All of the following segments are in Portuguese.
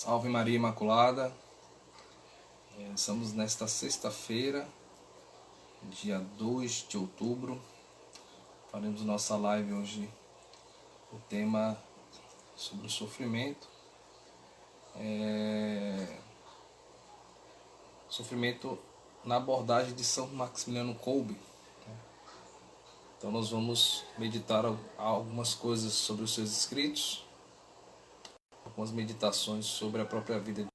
Salve Maria Imaculada. Estamos nesta sexta-feira, dia 2 de outubro. Faremos nossa live hoje, o tema sobre o sofrimento. Sofrimento na abordagem de São Maximiliano Kolbe. Então nós vamos meditar algumas coisas sobre os seus escritos, algumas meditações sobre a própria vida de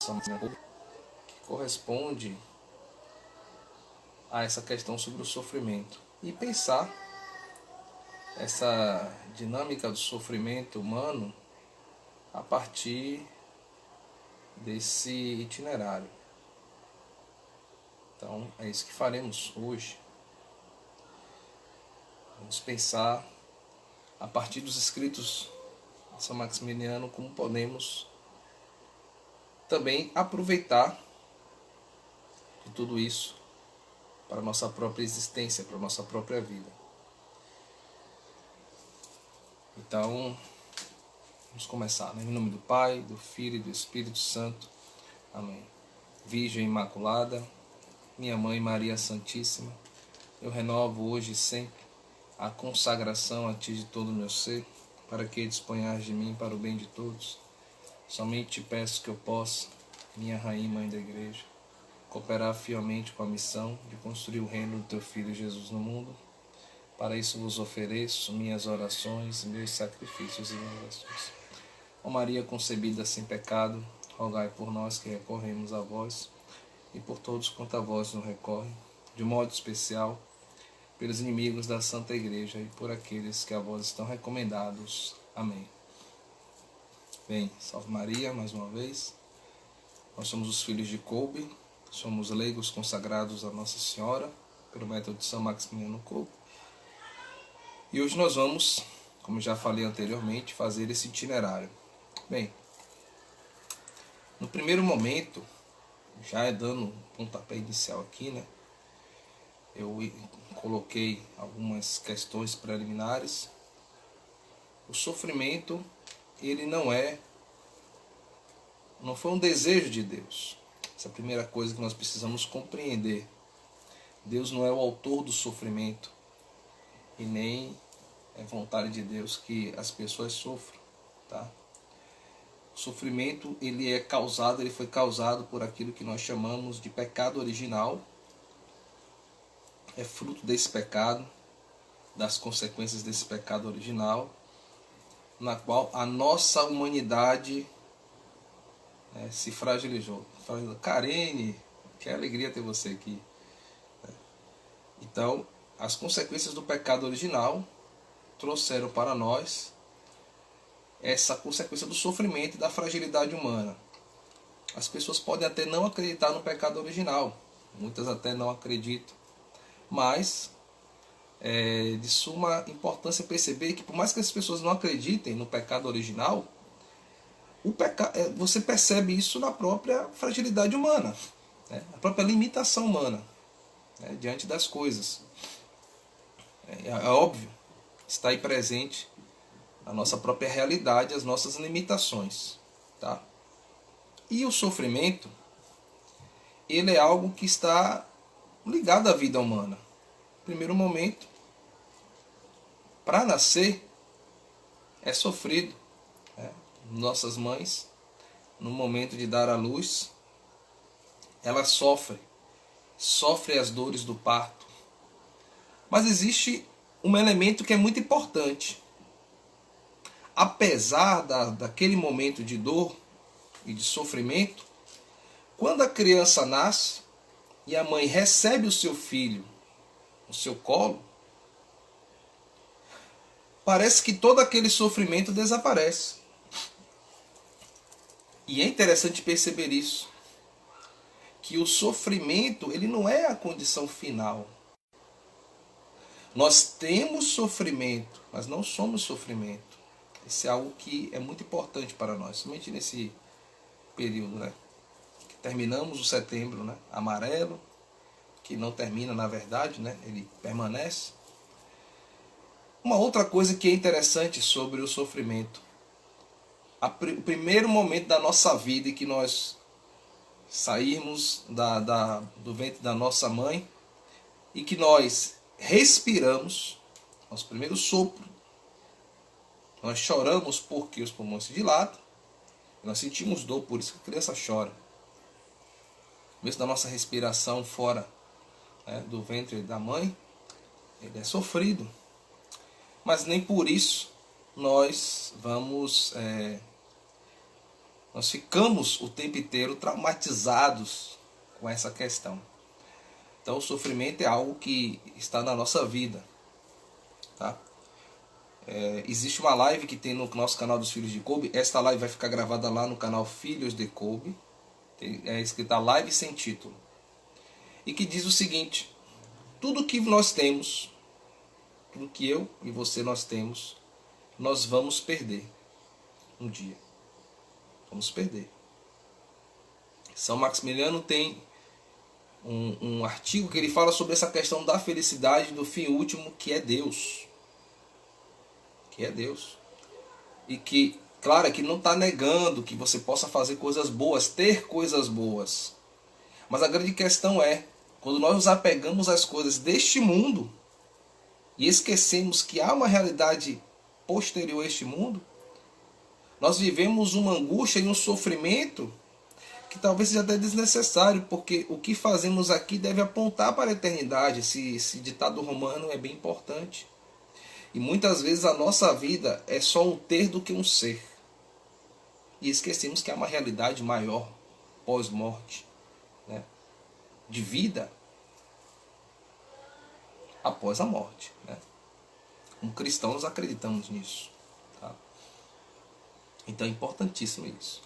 São Maximiliano Kolbe, que corresponde a essa questão sobre o sofrimento. E pensar essa dinâmica do sofrimento humano a partir desse itinerário. Então é isso que faremos hoje. Vamos pensar a partir dos escritos de São Maximiliano como podemos também aproveitar de tudo isso para a nossa própria existência, para a nossa própria vida. Então, vamos começar, né? Em nome do Pai, do Filho e do Espírito Santo. Amém. Virgem Imaculada, minha Mãe Maria Santíssima, eu renovo hoje e sempre a consagração a Ti de todo o meu ser, para que disponhas de mim para o bem de todos. Somente te peço que eu possa, minha Rainha e Mãe da Igreja, cooperar fielmente com a missão de construir o reino do Teu Filho Jesus no mundo. Para isso vos ofereço minhas orações, meus sacrifícios e minhas ações. Ó Maria concebida sem pecado, rogai por nós que recorremos a vós, e por todos quanto a vós nos recorrem, de modo especial pelos inimigos da Santa Igreja e por aqueles que a vós estão recomendados. Amém. Bem, salve Maria, mais uma vez. Nós somos os filhos de Kolbe, somos leigos consagrados a Nossa Senhora, pelo método de São Maximiliano Kolbe. E hoje nós vamos, como já falei anteriormente, fazer esse itinerário. Bem, no primeiro momento, já dando um pontapé inicial aqui, né? Eu coloquei algumas questões preliminares. O sofrimento, ele não foi um desejo de Deus. Essa é a primeira coisa que nós precisamos compreender. Deus não é o autor do sofrimento e nem é vontade de Deus que as pessoas sofram, tá? O sofrimento, ele foi causado por aquilo que nós chamamos de pecado original. É fruto desse pecado, das consequências desse pecado original, na qual a nossa humanidade se fragilizou. Karine, que alegria ter você aqui. Então, as consequências do pecado original trouxeram para nós essa consequência do sofrimento e da fragilidade humana. As pessoas podem até não acreditar no pecado original, muitas até não acreditam, mas é de suma importância perceber que, por mais que as pessoas não acreditem no pecado original, você percebe isso na própria fragilidade humana, né? A própria limitação humana, né, diante das coisas. É óbvio, está aí presente a nossa própria realidade, as nossas limitações, tá? E o sofrimento, ele é algo que está ligado à vida humana. No primeiro momento, para nascer, é sofrido, né? Nossas mães, no momento de dar à luz, elas sofrem as dores do parto. Mas existe um elemento que é muito importante. Apesar daquele momento de dor e de sofrimento, quando a criança nasce e a mãe recebe o seu filho no seu colo, parece que todo aquele sofrimento desaparece. E é interessante perceber isso, que o sofrimento, ele não é a condição final. Nós temos sofrimento, mas não somos sofrimento. Isso é algo que é muito importante para nós, somente nesse período, né? Que terminamos o setembro, né? Amarelo, que não termina na verdade, né? Ele permanece. Uma outra coisa que é interessante sobre o sofrimento. O primeiro momento da nossa vida em que nós sairmos do ventre da nossa mãe e que nós respiramos, nosso primeiro sopro, nós choramos porque os pulmões se dilatam, nós sentimos dor, por isso que a criança chora. O começo da nossa respiração fora, né, do ventre da mãe, ele é sofrido. Mas nem por isso nós nós ficamos o tempo inteiro traumatizados com essa questão. Então o sofrimento é algo que está na nossa vida. Tá? Existe uma live que tem no nosso canal dos Filhos de Kobe. Esta live vai ficar gravada lá no canal Filhos de Kobe. É escrita Live Sem Título. E que diz o seguinte: tudo que nós temos, tudo que eu e você nós temos, nós vamos perder um dia. Vamos perder. São Maximiliano tem um artigo que ele fala sobre essa questão da felicidade do fim último, que é Deus. Que é Deus. E que, claro, que não está negando que você possa fazer coisas boas, ter coisas boas. Mas a grande questão é, quando nós nos apegamos às coisas deste mundo e esquecemos que há uma realidade posterior a este mundo, nós vivemos uma angústia e um sofrimento que talvez seja até desnecessário, porque o que fazemos aqui deve apontar para a eternidade. Esse ditado romano é bem importante. E muitas vezes a nossa vida é só um ter do que um ser. E esquecemos que há uma realidade maior, pós-morte, né? De vida após a morte, né? Como cristãos acreditamos nisso. Tá? Então é importantíssimo isso.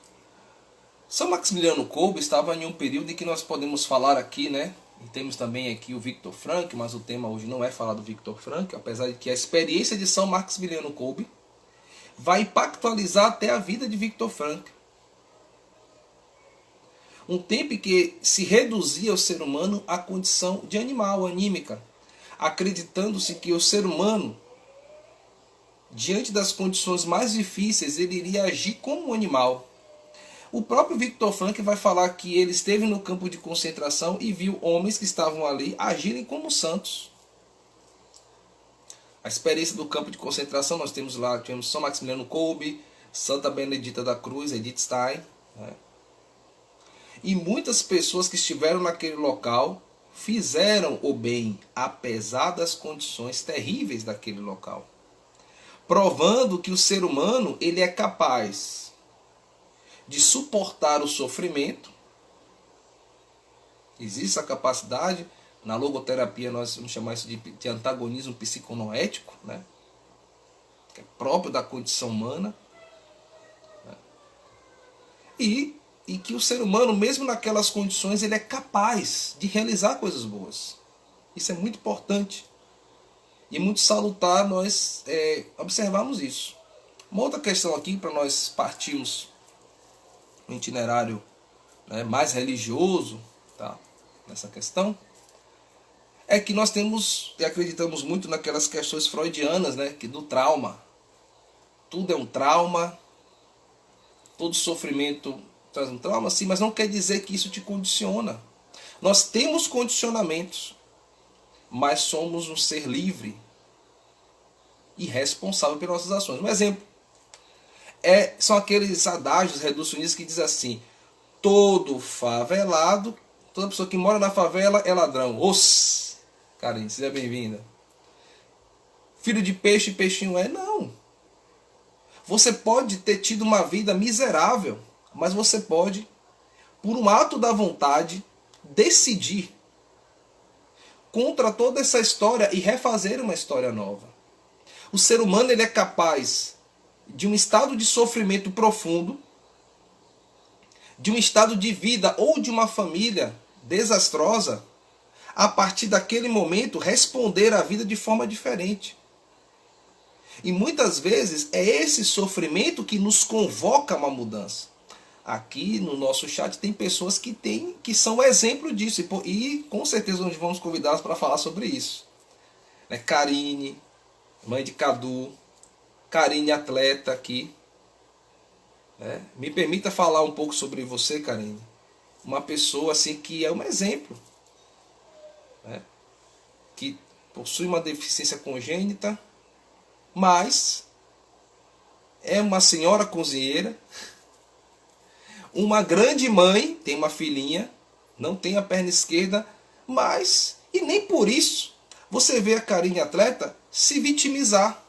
São Maximiliano Kolbe estava em um período em que nós podemos falar aqui, né? E temos também aqui o Viktor Frankl, mas o tema hoje não é falar do Viktor Frankl, apesar de que a experiência de São Maximiliano Kolbe vai impactualizar até a vida de Viktor Frankl. Um tempo em que se reduzia o ser humano à condição de animal, anímica, acreditando-se que o ser humano, diante das condições mais difíceis, ele iria agir como um animal. O próprio Viktor Frankl vai falar que ele esteve no campo de concentração e viu homens que estavam ali agirem como santos. A experiência do campo de concentração, nós temos São Maximiliano Kolbe, Santa Benedita da Cruz, Edith Stein, né? E muitas pessoas que estiveram naquele local fizeram o bem, apesar das condições terríveis daquele local, provando que o ser humano ele é capaz de suportar o sofrimento. Existe a capacidade, na logoterapia nós vamos chamar isso de antagonismo psiconoético, né? Que é próprio da condição humana, né? E que o ser humano, mesmo naquelas condições, ele é capaz de realizar coisas boas. Isso é muito importante e muito salutar nós observarmos isso. Uma outra questão aqui, para nós partirmos um itinerário, né, mais religioso, tá, nessa questão, é que nós temos e acreditamos muito naquelas questões freudianas, né, que do trauma. Tudo é um trauma, todo sofrimento traz um trauma, sim, mas não quer dizer que isso te condiciona. Nós temos condicionamentos, mas somos um ser livre e responsável pelas nossas ações. Um exemplo são aqueles adágios reducionistas que dizem assim: todo favelado, toda pessoa que mora na favela é ladrão. Os, Karine, seja bem-vinda. Filho de peixe, peixinho é? Não. Você pode ter tido uma vida miserável, mas você pode, por um ato da vontade, decidir contra toda essa história e refazer uma história nova. O ser humano ele é capaz de um estado de sofrimento profundo, de um estado de vida ou de uma família desastrosa, a partir daquele momento responder à vida de forma diferente. E muitas vezes é esse sofrimento que nos convoca a uma mudança. Aqui no nosso chat tem pessoas que são exemplo disso. E com certeza nós vamos convidá-las para falar sobre isso. Karine, mãe de Cadu. Karine, atleta aqui. né? Me permita falar um pouco sobre você, Karine. Uma pessoa assim que é um exemplo, né? Que possui uma deficiência congênita, mas é uma senhora cozinheira, uma grande mãe, tem uma filhinha, não tem a perna esquerda, mas, e nem por isso, você vê a Karine atleta se vitimizar,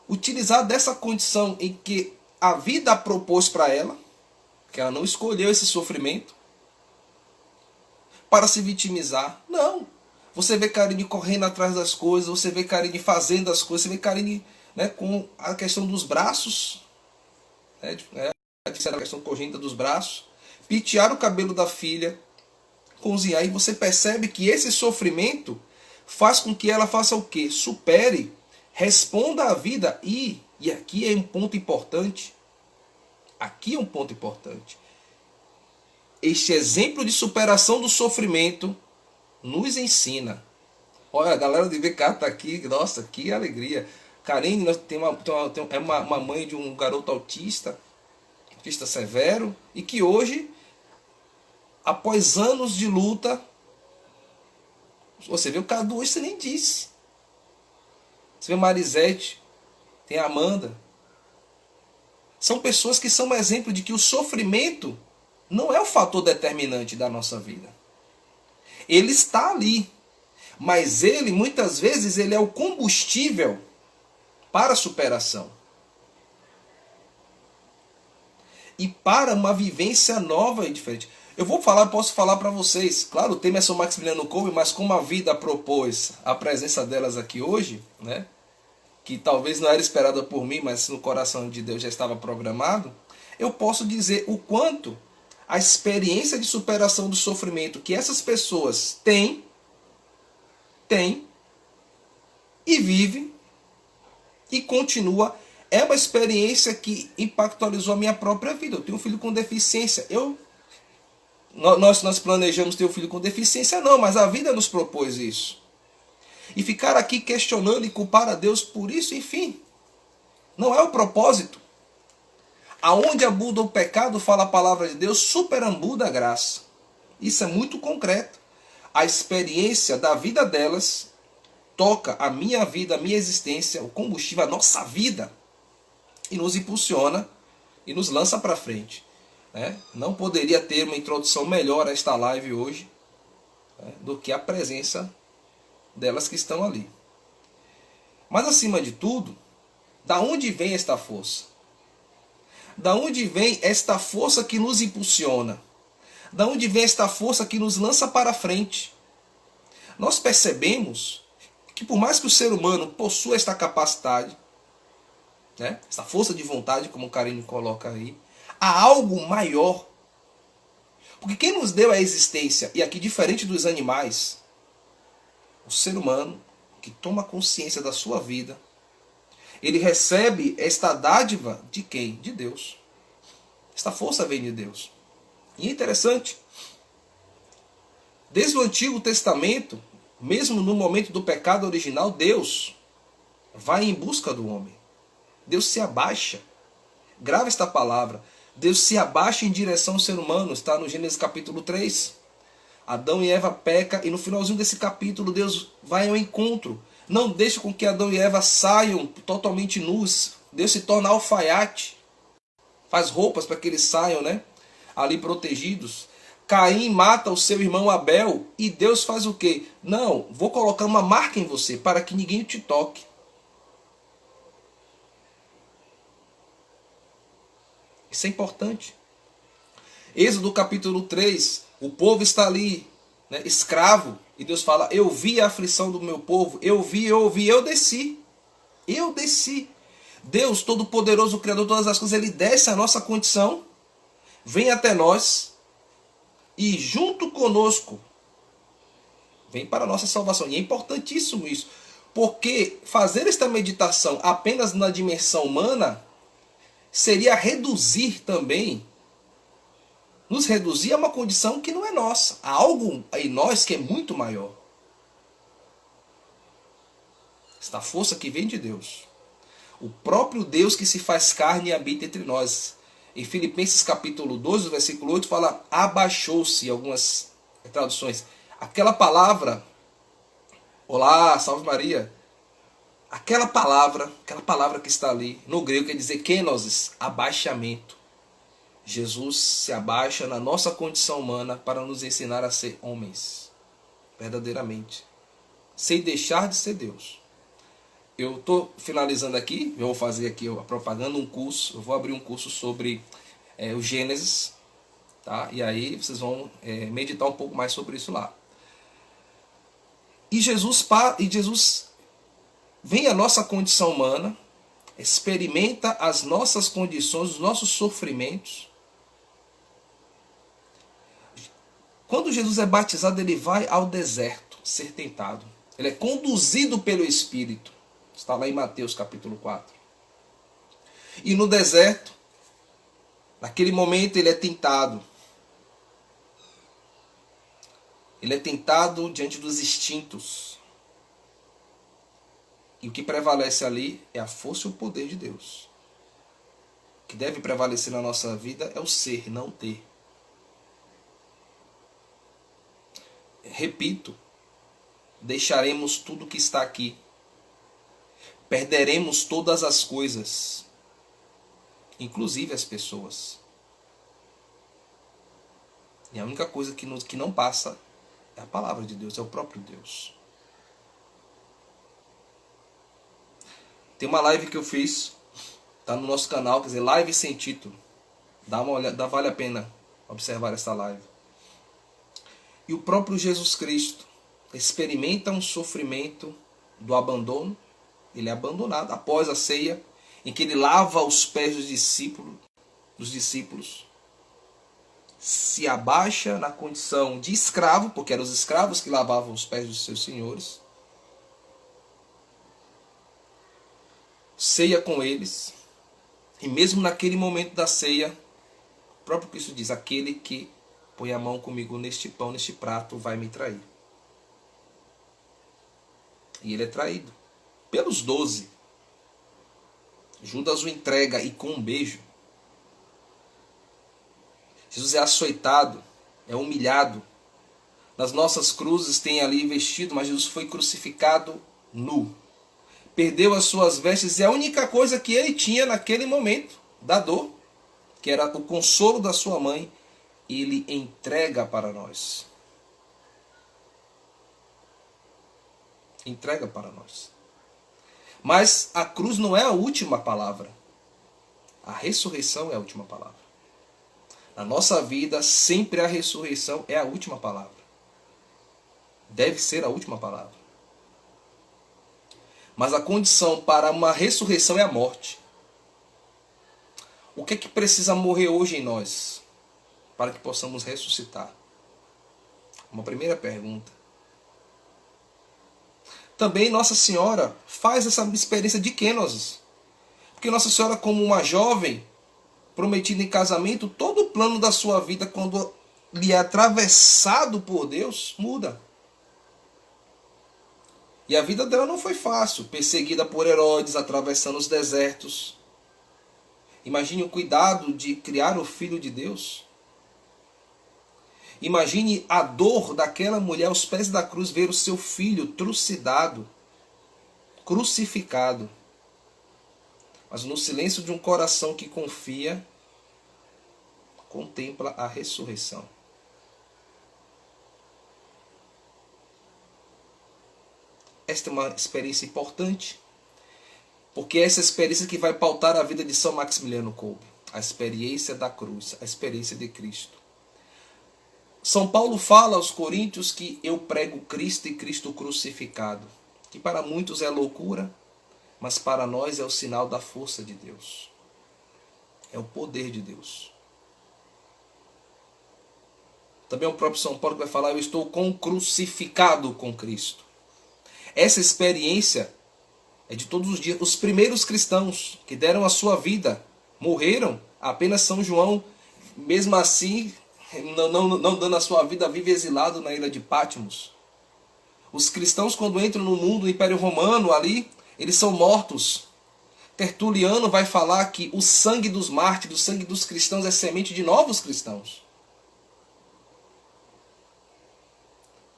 utilizar dessa condição em que a vida a propôs para ela, que ela não escolheu esse sofrimento, para se vitimizar. Não. Você vê Karine correndo atrás das coisas, você vê Karine fazendo as coisas, você vê Karine, né, com a questão dos braços, né, a questão congênita dos braços, pentear o cabelo da filha, cozinhar, e você percebe que esse sofrimento faz com que ela faça o quê? Supere, responda à vida e aqui é um ponto importante, aqui é um ponto importante, este exemplo de superação do sofrimento nos ensina. Olha, a galera de VK está aqui, nossa, que alegria. Karine é uma mãe de um garoto autista severo, e que hoje, após anos de luta, você vê o Cadu hoje, você nem disse. Você vê Marisete, tem a Amanda. São pessoas que são um exemplo de que o sofrimento não é o fator determinante da nossa vida. Ele está ali, mas ele, muitas vezes, ele é o combustível para a superação. E para uma vivência nova e diferente. Eu posso falar para vocês, claro, o tema é São Maximiliano Kolbe, mas como a vida propôs a presença delas aqui hoje, né, que talvez não era esperada por mim, mas no coração de Deus já estava programado, eu posso dizer o quanto a experiência de superação do sofrimento que essas pessoas têm e vivem e continua, é uma experiência que impactualizou a minha própria vida. Eu tenho um filho com deficiência. Nós planejamos ter um filho com deficiência? Não, mas a vida nos propôs isso. E ficar aqui questionando e culpar a Deus por isso, enfim, não é o propósito. Aonde abunda o pecado, fala a palavra de Deus, superabunda a graça. Isso é muito concreto. A experiência da vida delas toca a minha vida, a minha existência, o combustível, a nossa vida, e nos impulsiona e nos lança para frente. Né? Não poderia ter uma introdução melhor a esta live hoje, né, do que a presença delas que estão ali. Mas acima de tudo, da onde vem esta força? Da onde vem esta força que nos impulsiona? Da onde vem esta força que nos lança para frente? Nós percebemos que por mais que o ser humano possua esta capacidade, né, essa força de vontade, como o Karine coloca aí, há algo maior. Porque quem nos deu a existência, e aqui diferente dos animais, o ser humano que toma consciência da sua vida, ele recebe esta dádiva de quem? De Deus. Esta força vem de Deus. E é interessante, desde o Antigo Testamento, mesmo no momento do pecado original, Deus vai em busca do homem. Deus se abaixa. Grava esta palavra. Deus se abaixa em direção ao ser humano. Está no Gênesis capítulo 3. Adão e Eva pecam e no finalzinho desse capítulo Deus vai ao encontro. Não deixa com que Adão e Eva saiam totalmente nus. Deus se torna alfaiate. Faz roupas para que eles saiam, né, ali protegidos. Caim mata o seu irmão Abel e Deus faz o quê? Não, vou colocar uma marca em você para que ninguém te toque. Isso é importante. Êxodo capítulo 3, o povo está ali, né, escravo, e Deus fala, eu vi a aflição do meu povo, eu desci. Eu desci. Deus, Todo-Poderoso, o Criador de todas as coisas, Ele desce a nossa condição, vem até nós, e junto conosco, vem para a nossa salvação. E é importantíssimo isso, porque fazer esta meditação apenas na dimensão humana, seria reduzir também, nos reduzir a uma condição que não é nossa. Há algo em nós que é muito maior. Esta força que vem de Deus. O próprio Deus que se faz carne e habita entre nós. Em Filipenses capítulo 12, versículo 8, fala abaixou-se, algumas traduções. Aquela palavra, olá, salve Maria, aquela palavra que está ali, no grego quer dizer kenosis, abaixamento. Jesus se abaixa na nossa condição humana para nos ensinar a ser homens, verdadeiramente, sem deixar de ser Deus. Eu estou finalizando aqui, eu vou fazer aqui a propaganda, um curso, eu vou abrir um curso sobre o Gênesis, tá? E aí vocês vão meditar um pouco mais sobre isso lá. E Jesus vem à nossa condição humana, experimenta as nossas condições, os nossos sofrimentos. Quando Jesus é batizado, ele vai ao deserto ser tentado. Ele é conduzido pelo Espírito. Está lá em Mateus capítulo 4. E no deserto, naquele momento ele é tentado. Ele é tentado diante dos instintos. E o que prevalece ali é a força e o poder de Deus. O que deve prevalecer na nossa vida é o ser, não o ter. Repito, deixaremos tudo que está aqui. Perderemos todas as coisas, inclusive as pessoas. E a única coisa que não passa é a palavra de Deus, é o próprio Deus. Tem uma live que eu fiz, está no nosso canal, quer dizer, live sem título. Dá uma olhada, vale a pena observar essa live. E o próprio Jesus Cristo experimenta um sofrimento do abandono. Ele é abandonado após a ceia, em que ele lava os pés dos discípulos, se abaixa na condição de escravo, porque eram os escravos que lavavam os pés dos seus senhores, ceia com eles, e mesmo naquele momento da ceia, o próprio Cristo diz, aquele que põe a mão comigo neste pão, neste prato, vai me trair. E ele é traído pelos 12. Judas o entrega e com um beijo. Jesus é açoitado, é humilhado. Nas nossas cruzes tem ali vestido, mas Jesus foi crucificado nu. Perdeu as suas vestes e a única coisa que ele tinha naquele momento da dor, que era o consolo da sua mãe, ele entrega para nós. Entrega para nós. Mas a cruz não é a última palavra. A ressurreição é a última palavra. Na nossa vida, sempre a ressurreição é a última palavra. Deve ser a última palavra. Mas a condição para uma ressurreição é a morte. O que é que precisa morrer hoje em nós para que possamos ressuscitar? Uma primeira pergunta. Também Nossa Senhora faz essa experiência de kenosis. Porque Nossa Senhora, como uma jovem prometida em casamento, todo o plano da sua vida, quando lhe é atravessado por Deus, muda. E a vida dela não foi fácil, perseguida por Herodes, atravessando os desertos. Imagine o cuidado de criar o Filho de Deus. Imagine a dor daquela mulher aos pés da cruz, ver o seu filho trucidado, crucificado. Mas no silêncio de um coração que confia, contempla a ressurreição. Esta é uma experiência importante, porque é essa experiência que vai pautar a vida de São Maximiliano Kolbe. A experiência da cruz, a experiência de Cristo. São Paulo fala aos Coríntios que eu prego Cristo e Cristo crucificado, que para muitos é loucura, mas para nós é o sinal da força de Deus. É o poder de Deus. Também o próprio São Paulo vai falar, eu estou crucificado com Cristo. Essa experiência é de todos os dias. Os primeiros cristãos que deram a sua vida, morreram. Apenas São João, mesmo assim, não dando a sua vida, vive exilado na ilha de Patmos. Os cristãos, quando entram no mundo do Império Romano ali, eles são mortos. Tertuliano vai falar que o sangue dos mártires, o sangue dos cristãos é semente de novos cristãos.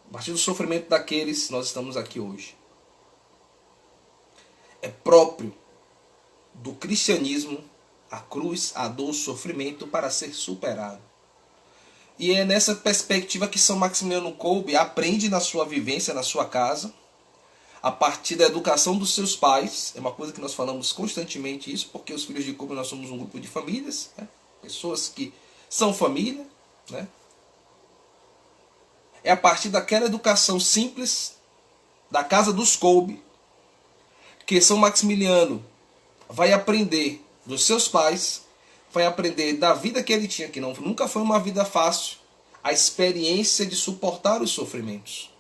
A partir do sofrimento daqueles, nós estamos aqui hoje. É próprio do cristianismo a cruz, a dor, o sofrimento para ser superado. E é nessa perspectiva que São Maximiliano Kolbe aprende na sua vivência, na sua casa, a partir da educação dos seus pais. É uma coisa que nós falamos constantemente isso, porque os filhos de Kolbe nós somos um grupo de famílias, né? Pessoas que são família, né? É a partir daquela educação simples da casa dos Kolbe que São Maximiliano vai aprender dos seus pais, vai aprender da vida que ele tinha, que nunca foi uma vida fácil, a experiência de suportar os sofrimentos.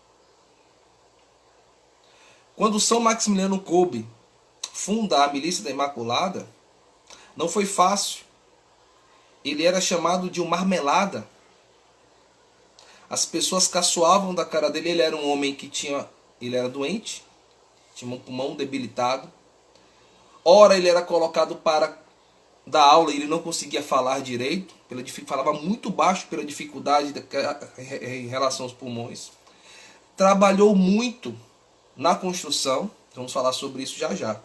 Quando São Maximiliano Kolbe funda a Milícia da Imaculada, não foi fácil. Ele era chamado de um marmelada. As pessoas caçoavam da cara dele. Ele era um homem que ele era doente, tinha um pulmão debilitado. Ora ele era colocado para dar aula e ele não conseguia falar direito, falava muito baixo pela dificuldade em relação aos pulmões. Trabalhou muito na construção, vamos falar sobre isso já já.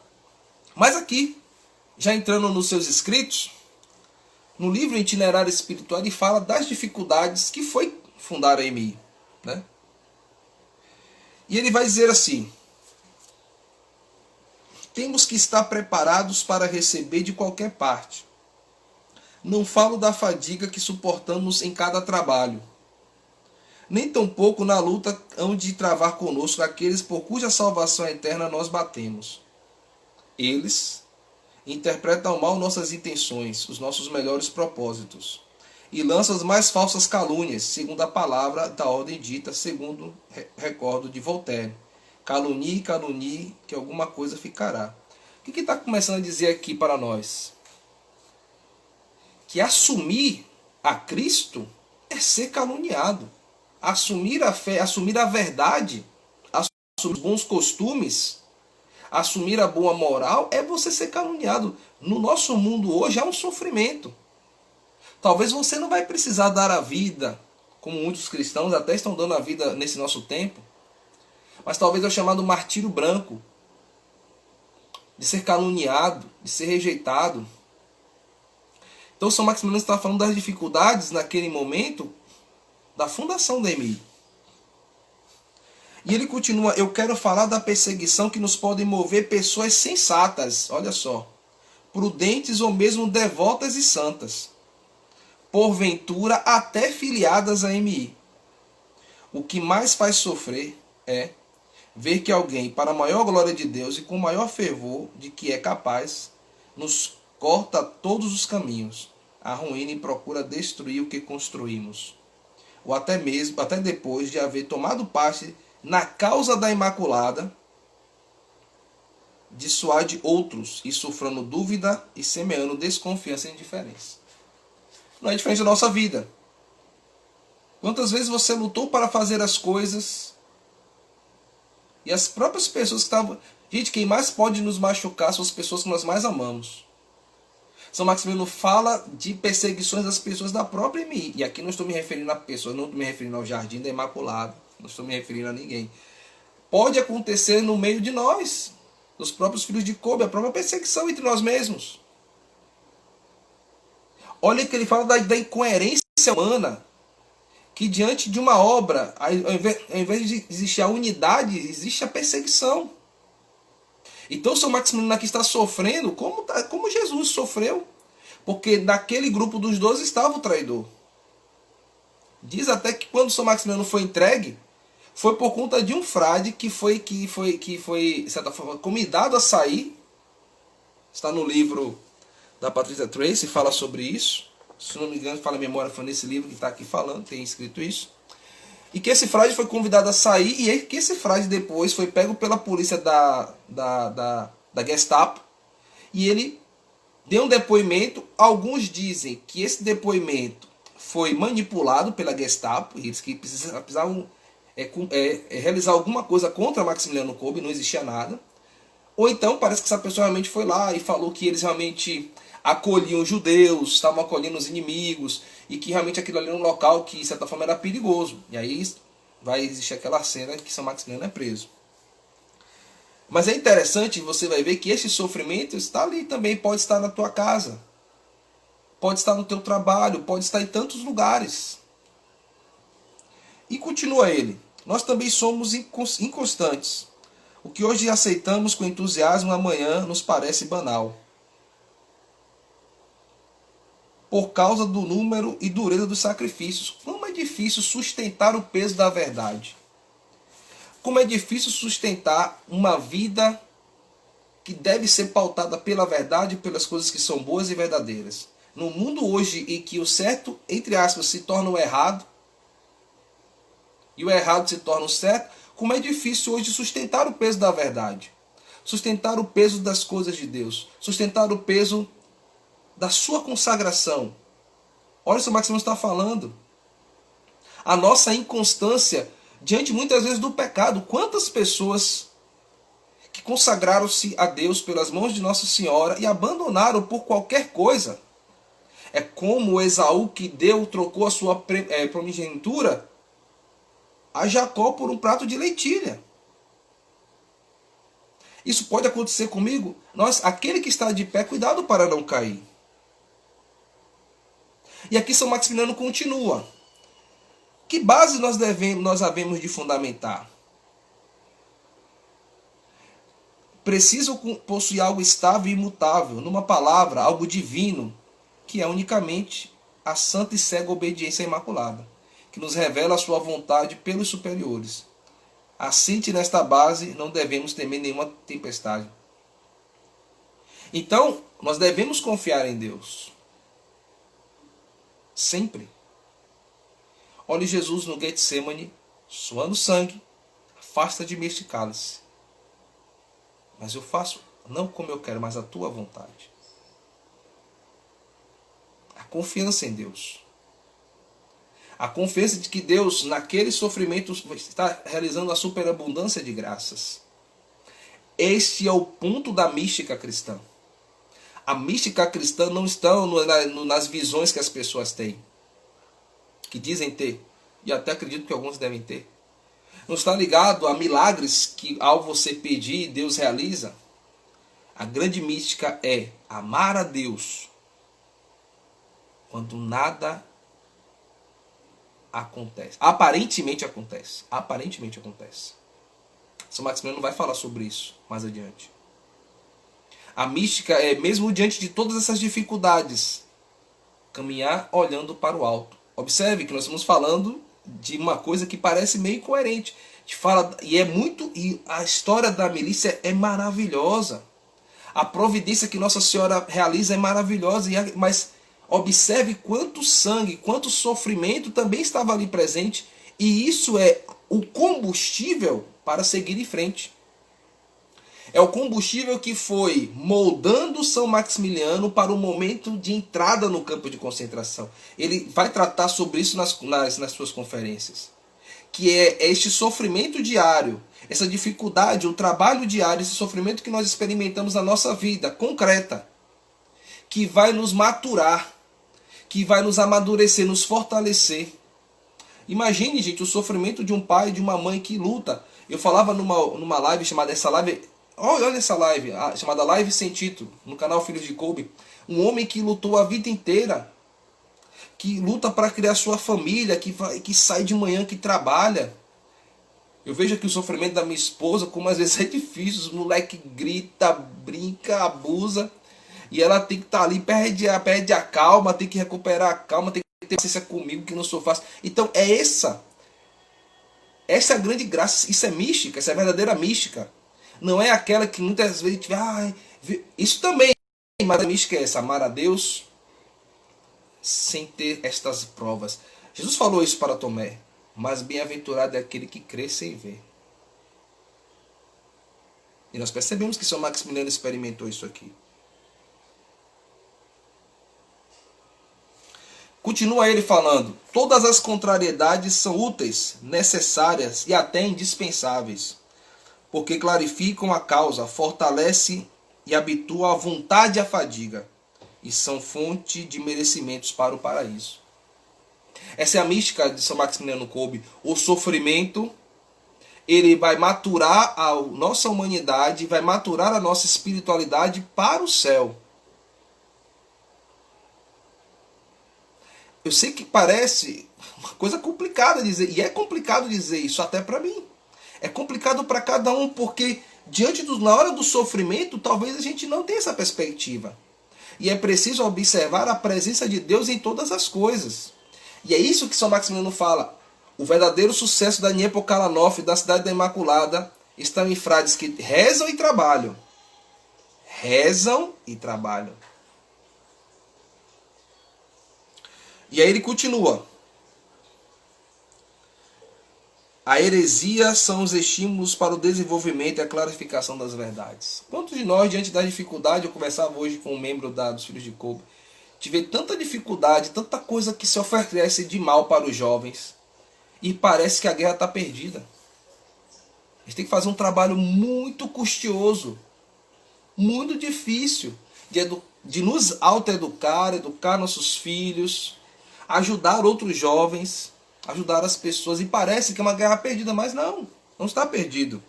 Mas aqui, já entrando nos seus escritos, no livro Itinerário Espiritual, ele fala das dificuldades que foi fundar a EMI, né? E ele vai dizer assim: temos que estar preparados para receber de qualquer parte. Não falo da fadiga que suportamos em cada trabalho, nem tampouco na luta hão de travar conosco aqueles por cuja salvação eterna nós batemos. Eles interpretam mal nossas intenções, os nossos melhores propósitos, e lançam as mais falsas calúnias, segundo a palavra da ordem dita, segundo recordo de Voltaire. Calunie, calunie, que alguma coisa ficará. O que está começando a dizer aqui para nós? Que assumir a Cristo é ser caluniado. Assumir a fé, assumir a verdade, assumir os bons costumes, assumir a boa moral, é você ser caluniado. No nosso mundo hoje há um sofrimento. Talvez você não vai precisar dar a vida, como muitos cristãos até estão dando a vida nesse nosso tempo, mas talvez é o chamado martírio branco, de ser caluniado, de ser rejeitado. Então São Maximiliano está falando das dificuldades naquele momento da fundação da EMI. E ele continua: eu quero falar da perseguição que nos pode mover pessoas sensatas, olha só, prudentes ou mesmo devotas e santas, porventura até filiadas à EMI. O que mais faz sofrer é ver que alguém, para a maior glória de Deus e com o maior fervor de que é capaz, nos corta todos os caminhos, arruína e procura destruir o que construímos, ou até depois de haver tomado parte na causa da Imaculada, dissuade outros, e sofrendo dúvida e semeando desconfiança e indiferença. Não é diferente da nossa vida. Quantas vezes você lutou para fazer as coisas e as próprias pessoas que estavam... Gente, quem mais pode nos machucar são as pessoas que nós mais amamos. São Maximiliano fala de perseguições das pessoas da própria EMI. E aqui não estou me referindo a pessoas, não estou me referindo ao Jardim da Imaculada, não estou me referindo a ninguém. Pode acontecer no meio de nós, dos próprios filhos de Kolbe, a própria perseguição entre nós mesmos. Olha que ele fala da incoerência humana, que diante de uma obra, ao invés de existir a unidade, existe a perseguição. Então São Maximiliano aqui está sofrendo como Jesus sofreu, porque naquele grupo dos 12 estava o traidor. Diz até que quando São Maximiliano foi entregue, foi por conta de um frade que foi de certa forma, convidado a sair. Está no livro da Patrícia Tracy, fala sobre isso. Se não me engano, fala a memória, foi nesse livro que está aqui falando, tem escrito isso. E que esse frade foi convidado a sair, e que esse frade depois foi pego pela polícia da Gestapo, e ele deu um depoimento. Alguns dizem que esse depoimento foi manipulado pela Gestapo, eles que precisavam realizar alguma coisa contra Maximiliano Kolbe, não existia nada. Ou então parece que essa pessoa realmente foi lá e falou que eles realmente acolhiam os judeus, estavam acolhendo os inimigos, e que realmente aquilo ali era um local que de certa forma era perigoso. E aí vai existir aquela cena que São Maximiliano é preso. Mas é interessante, você vai ver que esse sofrimento está ali também, pode estar na tua casa, pode estar no teu trabalho, pode estar em tantos lugares. E continua ele: nós também somos inconstantes. O que hoje aceitamos com entusiasmo, amanhã nos parece banal, por causa do número e dureza dos sacrifícios. Como é difícil sustentar o peso da verdade. Como é difícil sustentar uma vida que deve ser pautada pela verdade e pelas coisas que são boas e verdadeiras. No mundo hoje em que o certo, entre aspas, se torna o errado, e o errado se torna o certo, como é difícil hoje sustentar o peso da verdade, sustentar o peso das coisas de Deus, sustentar o peso da sua consagração. Olha o que o Maximiliano está falando. A nossa inconstância diante muitas vezes do pecado. Quantas pessoas que consagraram-se a Deus pelas mãos de Nossa Senhora e abandonaram por qualquer coisa. É como Esaú que trocou a sua primogenitura a Jacó por um prato de lentilha. Isso pode acontecer comigo? Aquele que está de pé, cuidado para não cair. E aqui São Maximiliano continua. Que base nós havemos de fundamentar? Preciso possuir algo estável e imutável, numa palavra, algo divino, que é unicamente a santa e cega obediência imaculada, que nos revela a sua vontade pelos superiores. Assente nesta base, não devemos temer nenhuma tempestade. Então, nós devemos confiar em Deus. Sempre. Olhe Jesus no Getsemane, suando sangue, afasta de mim este cálice. Mas eu faço não como eu quero, mas a tua vontade. A confiança em Deus. A confiança de que Deus, naquele sofrimento, está realizando a superabundância de graças. Este é o ponto da mística cristã. A mística cristã não está nas visões que as pessoas têm, que dizem ter, e até acredito que alguns devem ter. Não está ligado a milagres que, ao você pedir, Deus realiza. A grande mística é amar a Deus quando nada acontece. Aparentemente acontece. Aparentemente acontece. São Maximiliano vai falar sobre isso mais adiante. A mística é, mesmo diante de todas essas dificuldades, caminhar olhando para o alto. Observe que nós estamos falando de uma coisa que parece meio incoerente. A gente fala, e a história da milícia é maravilhosa. A providência que Nossa Senhora realiza é maravilhosa, mas observe quanto sangue, quanto sofrimento também estava ali presente, e isso é o combustível para seguir em frente. É o combustível que foi moldando São Maximiliano para o momento de entrada no campo de concentração. Ele vai tratar sobre isso nas suas conferências. Que é este sofrimento diário, essa dificuldade, o trabalho diário, esse sofrimento que nós experimentamos na nossa vida concreta, que vai nos maturar, que vai nos amadurecer, nos fortalecer. Imagine, gente, o sofrimento de um pai e de uma mãe que luta. Eu falava numa live chamada olha essa live, chamada Live Sem Título, no canal Filhos de Kobe. Um homem que lutou a vida inteira, que luta para criar sua família, que sai de manhã, que trabalha. Eu vejo aqui o sofrimento da minha esposa, como às vezes é difícil, os moleques grita, brinca, abusa, e ela tem que estar ali, perde a calma, tem que recuperar a calma, tem que ter paciência comigo, que não sou fácil. Então essa é a grande graça, isso é mística, isso é verdadeira mística. Não é aquela que muitas vezes isso também, mas a mística é essa, amar a Deus sem ter estas provas. Jesus falou isso para Tomé, mas bem-aventurado é aquele que crê sem ver. E nós percebemos que São Maximiliano experimentou isso aqui. Continua ele falando: todas as contrariedades são úteis, necessárias e até indispensáveis. porque clarificam a causa, fortalece e habitua a vontade e a fadiga, e são fonte de merecimentos para o paraíso. Essa é a mística de São Maximiliano Kolbe. O sofrimento, ele vai maturar a nossa humanidade, vai maturar a nossa espiritualidade para o céu. Eu sei que parece uma coisa complicada dizer, e é complicado dizer isso até para mim. É complicado para cada um, porque na hora do sofrimento, talvez a gente não tenha essa perspectiva. E é preciso observar a presença de Deus em todas as coisas. E é isso que São Maximiliano fala. O verdadeiro sucesso da Dnieper Kalanov, da Cidade da Imaculada, está em frades que rezam e trabalham. Rezam e trabalham. E aí ele continua. A heresia são os estímulos para o desenvolvimento e a clarificação das verdades. Quantos de nós, diante da dificuldade, eu conversava hoje com um membro dos Filhos de Kolbe, tive tanta dificuldade, tanta coisa que se oferece de mal para os jovens, e parece que a guerra está perdida. A gente tem que fazer um trabalho muito custoso, muito difícil, de nos autoeducar, educar nossos filhos, ajudar outros jovens, ajudar as pessoas. E parece que é uma guerra perdida, mas não está perdido.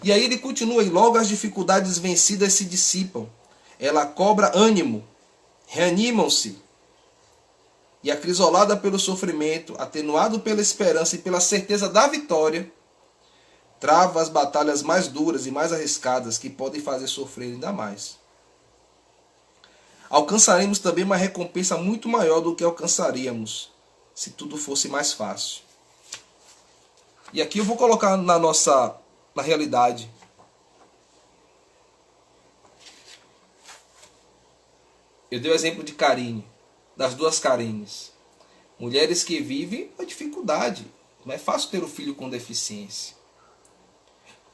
E aí ele continua, e logo as dificuldades vencidas se dissipam. Ela cobra ânimo, reanimam-se. E acrisolada pelo sofrimento, atenuado pela esperança e pela certeza da vitória, trava as batalhas mais duras e mais arriscadas que podem fazer sofrer ainda mais. Alcançaremos também uma recompensa muito maior do que alcançaríamos se tudo fosse mais fácil. E aqui eu vou colocar na realidade. Eu dei o exemplo de Karine, das duas Karines. Mulheres que vivem a dificuldade. Não é fácil ter um filho com deficiência.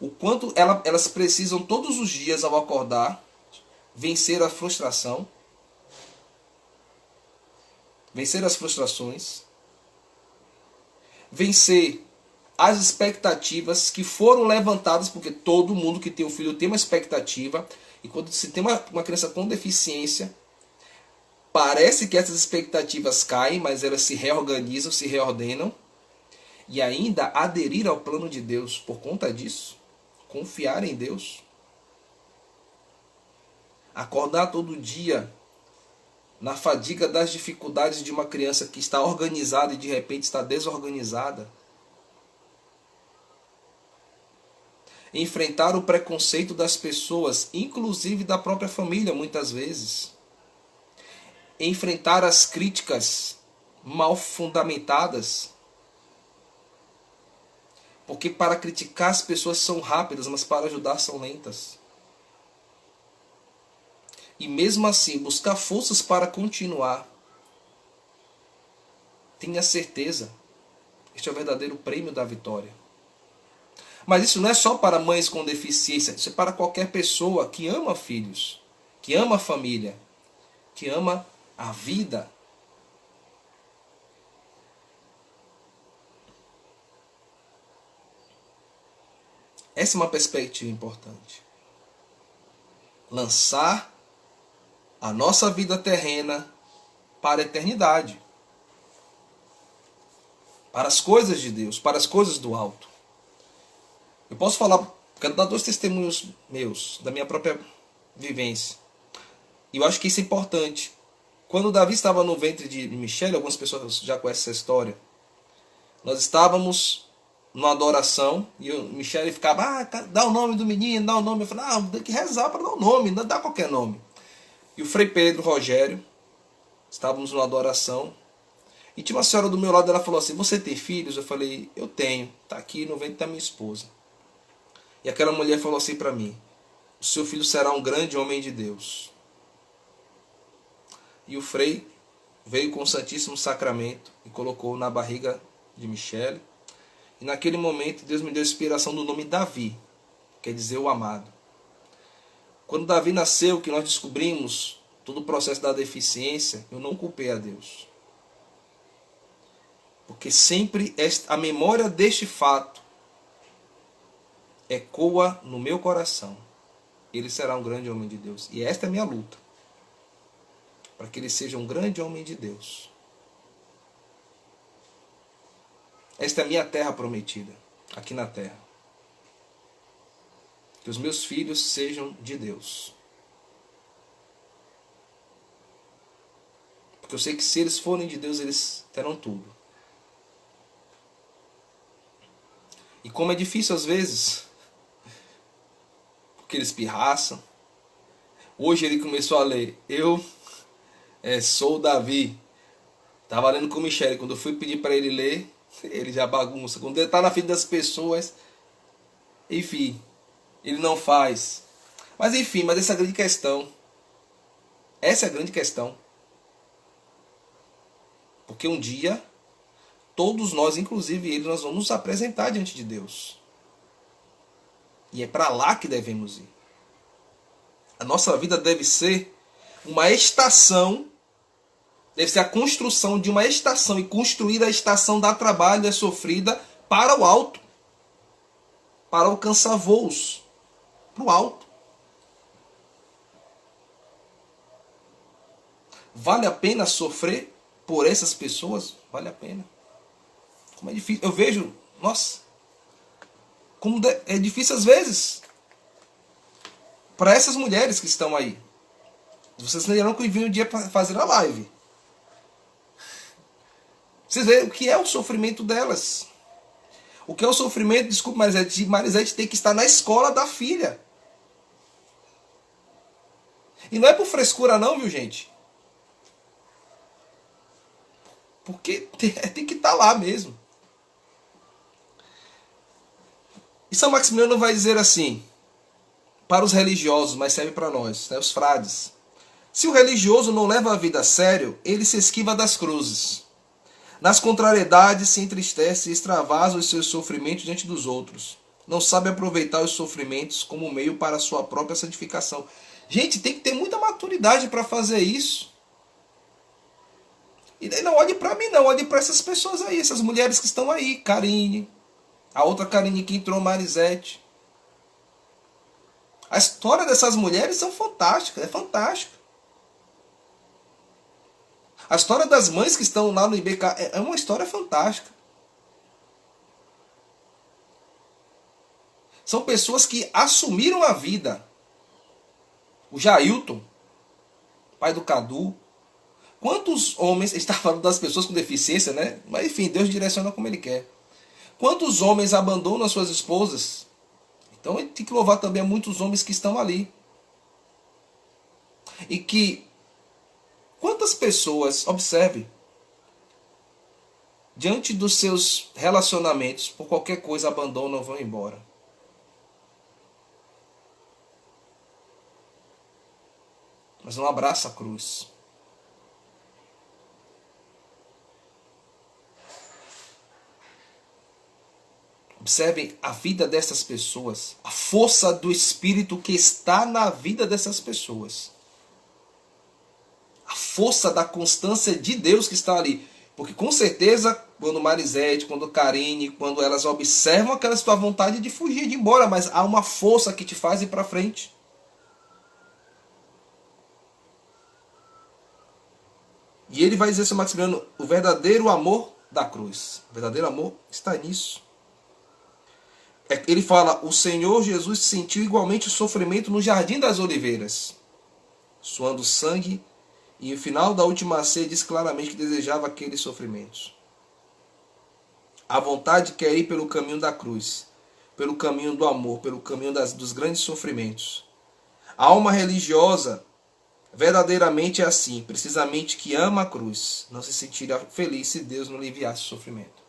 O quanto elas precisam todos os dias ao acordar vencer a frustração, vencer as frustrações, vencer as expectativas que foram levantadas, porque todo mundo que tem um filho tem uma expectativa, e quando se tem uma criança com deficiência, parece que essas expectativas caem, mas elas se reorganizam, se reordenam, e ainda aderir ao plano de Deus por conta disso, confiar em Deus, acordar todo dia na fadiga das dificuldades de uma criança que está organizada e de repente está desorganizada. Enfrentar o preconceito das pessoas, inclusive da própria família, muitas vezes. Enfrentar as críticas mal fundamentadas. Porque para criticar as pessoas são rápidas, mas para ajudar são lentas. E mesmo assim, buscar forças para continuar. Tenha certeza, este é o verdadeiro prêmio da vitória. Mas isso não é só para mães com deficiência, isso é para qualquer pessoa que ama filhos, que ama a família, que ama a vida. Essa é uma perspectiva importante. Lançar a nossa vida terrena para a eternidade. Para as coisas de Deus, para as coisas do alto. Eu posso falar, quero dar 2 testemunhos meus, da minha própria vivência. E eu acho que isso é importante. Quando Davi estava no ventre de Michele, algumas pessoas já conhecem essa história, nós estávamos numa adoração, e Michele ficava, dá o nome do menino, dá o nome. Eu falei, tem que rezar para dar o nome, não dá qualquer nome. E o Frei Pedro Rogério, estávamos numa adoração, e tinha uma senhora do meu lado, ela falou assim, você tem filhos? Eu falei, eu tenho, está aqui no ventre da minha esposa. E aquela mulher falou assim para mim, o seu filho será um grande homem de Deus. E o Frei veio com o Santíssimo Sacramento e colocou na barriga de Michele. E naquele momento Deus me deu a inspiração do nome Davi, quer dizer o amado. Quando Davi nasceu, que nós descobrimos todo o processo da deficiência, eu não culpei a Deus. Porque sempre a memória deste fato ecoa no meu coração, ele será um grande homem de Deus. E esta é a minha luta, para que ele seja um grande homem de Deus. Esta é a minha terra prometida, aqui na terra. Que os meus filhos sejam de Deus. Porque eu sei que se eles forem de Deus, eles terão tudo. E como é difícil às vezes, porque eles pirraçam. Hoje ele começou a ler, eu sou Davi. Estava lendo com o Michele, quando eu fui pedir para ele ler, ele já bagunça. Quando ele está na frente das pessoas, enfim, ele não faz. Mas enfim, essa é a grande questão. Essa é a grande questão. Porque um dia, todos nós, inclusive ele, nós vamos nos apresentar diante de Deus. E é para lá que devemos ir. A nossa vida deve ser uma estação, deve ser a construção de uma estação. E construir a estação dá trabalho, é sofrida para o alto. Para alcançar voos para o alto. Vale a pena sofrer por essas pessoas? Vale a pena. Como é difícil. Eu vejo, nossa, como é difícil às vezes para essas mulheres que estão aí. Vocês entenderão que eu vim um dia para fazer a live. Vocês veem o que é o sofrimento delas. O que é o sofrimento, desculpa, Marisete tem que estar na escola da filha. E não é por frescura não, viu, gente? Porque tem que estar lá mesmo. E São Maximiliano vai dizer assim, para os religiosos, mas serve para nós, né, os frades. Se o religioso não leva a vida a sério, ele se esquiva das cruzes. Nas contrariedades se entristece e extravasa os seus sofrimentos diante dos outros. Não sabe aproveitar os sofrimentos como meio para a sua própria santificação. Gente, tem que ter muita maturidade para fazer isso. E daí não olhe para mim não, olhe para essas pessoas aí, essas mulheres que estão aí. Karine, a outra Karine que entrou, Marisete. A história dessas mulheres são fantásticas, é fantástica. A história das mães que estão lá no IBK é uma história fantástica. São pessoas que assumiram a vida. O Jailton, pai do Cadu. Quantos homens, está falando das pessoas com deficiência, né? Mas enfim, Deus direciona como Ele quer. Quantos homens abandonam as suas esposas? Então ele tem que louvar também a muitos homens que estão ali. E que quantas pessoas, observe, diante dos seus relacionamentos, por qualquer coisa abandonam ou vão embora. Mas não abraça a cruz. Observem a vida dessas pessoas, a força do Espírito que está na vida dessas pessoas. A força da constância de Deus que está ali. Porque com certeza, quando Marisete, quando Karine, quando elas observam aquela sua vontade de fugir, de ir embora, mas há uma força que te faz ir para frente. E ele vai dizer, São Maximiliano, o verdadeiro amor da cruz. O verdadeiro amor está nisso. Ele fala, o Senhor Jesus sentiu igualmente o sofrimento no Jardim das Oliveiras, suando sangue, e no final da última ceia diz claramente que desejava aqueles sofrimentos. A vontade quer ir pelo caminho da cruz, pelo caminho do amor, pelo caminho dos grandes sofrimentos. A alma religiosa verdadeiramente é assim, precisamente que ama a cruz, não se sentiria feliz se Deus não lhe enviasse sofrimento.